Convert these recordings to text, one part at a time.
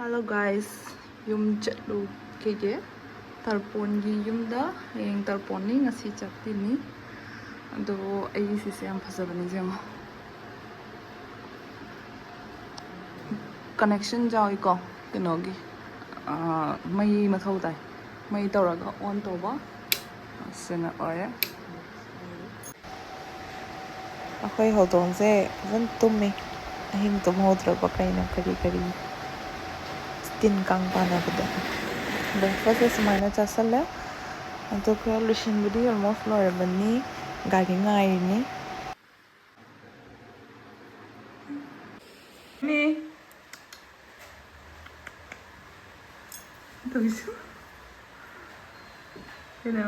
Hello guys, yum chatlu kege tarpon gi yumda heng tarpon ni ngasi chakti ni ado ai si se am phasabani jeng connection jawi ko kinogi mai mathau tai mai tawraga on toba sena oye akhoi hodong se zan tummi ahim tum hodra ba kaina kari tin kang pana bada breakfast is mana chasalla anto kya lushin budi almost lore bani gari ngai ni to isu hello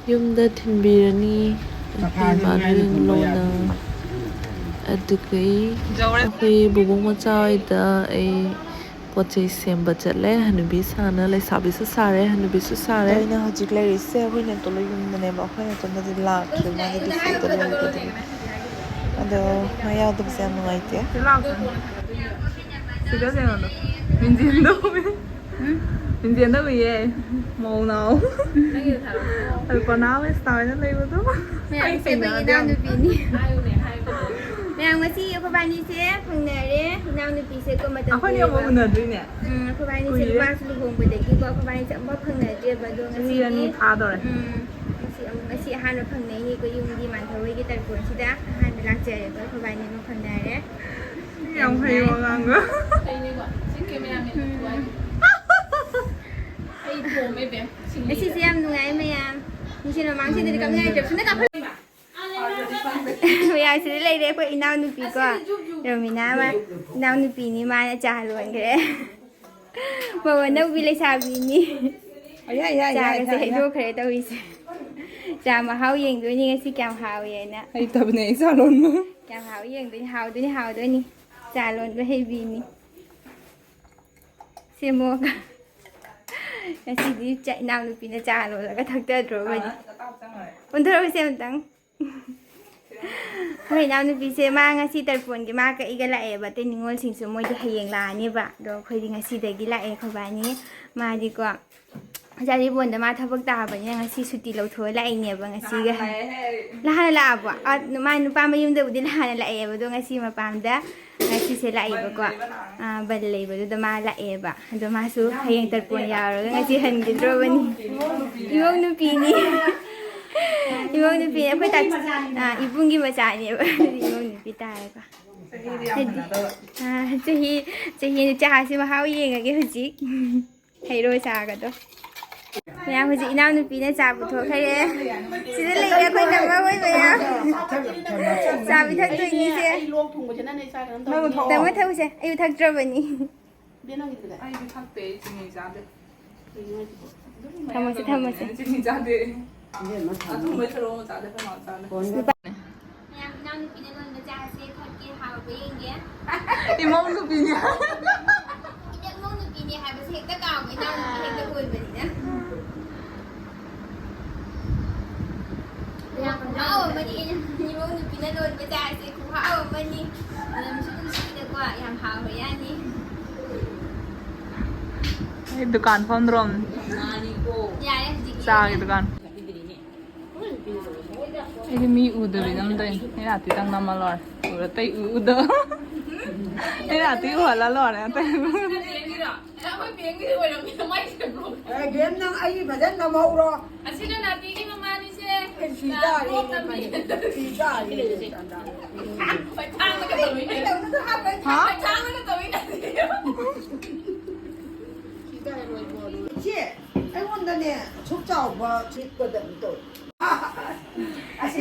yumda thinbirani maduring lona adukai akhoi bubong macha ida ai pochei semba chatle hanubi sana lai sabi su sare hanubi su sare ina hojik lai se hoine tolo yumda ne ba hoine to na la khima de difu to lo ko de ado maya do se am ngai te siga se no min jin do ye màu nào còn áo cái style nó lấy đó mẹ sẽ bây giờ nào được pin mẹ ngồi chị có bao nhiêu xe phần này đấy nào được pin sẽ có mà tao không nhiều mà mình được nè có bao nhiêu xe ba số hùng bây giờ kia có bao nhiêu chậm bớt phần này kia và đồ ngồi chị à rồi ngồi chị hai nó phần này thì có dùng gì mà thôi cái tài khoản chị đã hai mươi lăm triệu để có bao nhiêu phần này đấy không hay quá ngang nữa cái chị xem đúng ngày mày như thế nào mang chị đi cầm ngay chụp xuống nó cầm bây giờ chị lấy đây có inao nu pi qua rồi mình nào mà inao nu pi ni mà trả luôn cái mà vẫn đâu bị lấy sao bị ni trả cái gì đâu cái đâu bị trả mà hao yên đôi như cái kèm hao vậy nè hay tập này sao luôn mà kèm hao yên đôi hao đôi ni trả luôn cái hay bị ni xem mua cái gì đi chạy nào được pin trả rồi là cái thằng tơ rồi vậy con thưa xem tăng ngày nào được pin xem mà ngay khi telephone cái mà cái lại và tên ngôn sinh số mỗi thì hiện là như vậy rồi khi đi ngay khi đấy cái lại không phải nhé mà đi qua gia đình buồn mà thằng bác ta vậy ngay khi suy lâu thôi lại nhỉ và ngay khi cái là à mà nó ba mươi được đi là lại và rồi ngay khi mà bám đó ngay khi sẽ lại và qua bật lại và rồi mà lại và rồi mà số hay tập buồn giàu rồi ngay khi hình cái rồi bên yêu nó pini yêu nó pini phải đặt ibung gì mà chạy nhỉ yêu nó pini ta qua chỉ trả xin mà hao gì cái gì hay rồi sao cái đó mẹ hồi chị nào nuôi nó chả thuộc hay đấy chị đã lấy cái nằm vào với mẹ chả bị thắc tôi như thế tao mới thâu xe yêu thắc rồi vậy nhỉ tham mà sẽ nào nuôi nó chả xe thật kia hào với anh thì mong nuôi nhỉ mong nuôi nhỉ hai bữa hết tất cả cái nào hết cái vui vậy nhá hao mà đi như mong nuôi nó luôn cái chả xe cũng hao mà đi làm chút chút được qua làm hao vậy anh đi दुकान phone रोम चागे दुकान ये मी उधर नम तो ये राती तक नम लॉर पूरा तई उधर ये राती वाला लॉर है तई game nang ai mà rất là màu rồi. Asino natin kay mama ni si Sida đi. Patang na katawin na. Ha? Patang na katawin na. Chị, anh muốn đây nè, chúc cháu và chị có đậm tội.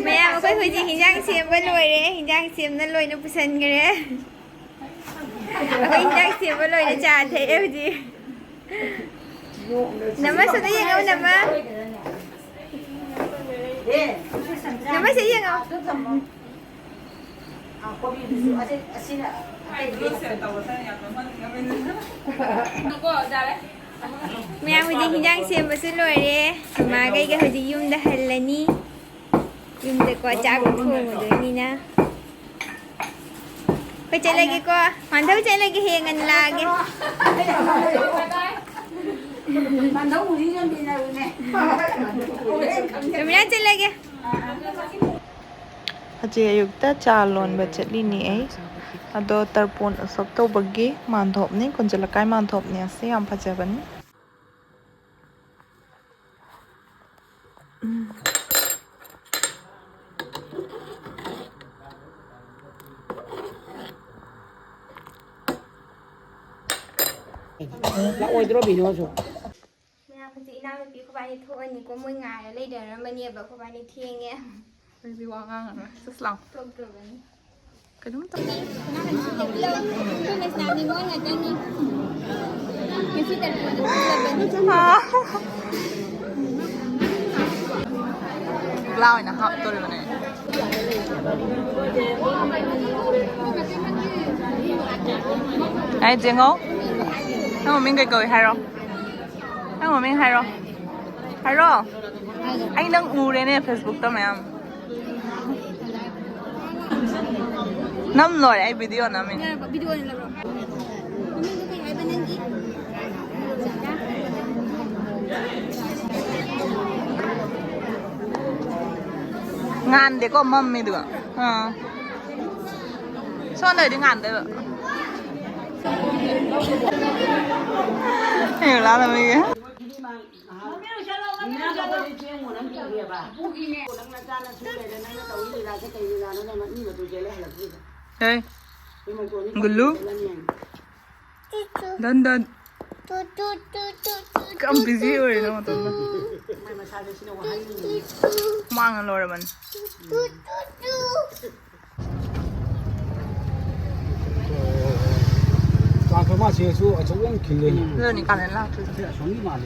Mẹ có hồi gì hình dạng xiêm bên lồi đấy, hình dạng xiêm nó lồi nó busan cái đấy. Có hình dạng xiêm bên lồi nó chả thấy em gì. Nama sa tayo ng nama. Nama sa iyo ng. Mẹ hồi gì đang xem mà xin lỗi đấy. Mà cái hồi gì dùng đã hẳn là ni. Dùng để có cha cũng không được ni na. lagi ko. Mantap cek lagi hiyangan lagi. Kami cek lagi. အကျေအယုတ်တချာလွန်ဘချက်လီနီအေအဒိုတာပွန်အစပ်တော့ဘဂီမန်ထော့နီကွန်ဂျလကိုင်မန်ထော့နီဆေယမ်ဖချဘန် La oi dro bi no so. แม่พี่น้าพี่เขาไปนี่ทั่วนี่ก็มุ่งงานเลยเดี๋ยวนั้นมันเนี่ยแบบเขาไปนี่เที่ยงเงี้ย Baby wangan ano sa slang. ตรงตรงนี้ Kanum ta. น่าเป็นสิ่งที่เราคือในสนามนี่มันอะไรนี่คือที่แต่ละคนเป็น Glao na hap to rin eh. Ai Jingo? Anh một mình cười hay rồi. Anh một mình hay rồi. Hay rồi. Anh đang u lên nè Facebook đó mày em. Năm rồi ai video nào mình. video này là rồi mình có cái bên này gì Ngàn để có mâm mới được. Sao này đi ngàn đấy vậy? Hiểu là mình Hey, gulu, dan, kamu busy rồi nó tuh, mangan lo man. Trang phải mà chế số ở chỗ anh kêu lên. Giờ này cần là Xuống đi mà.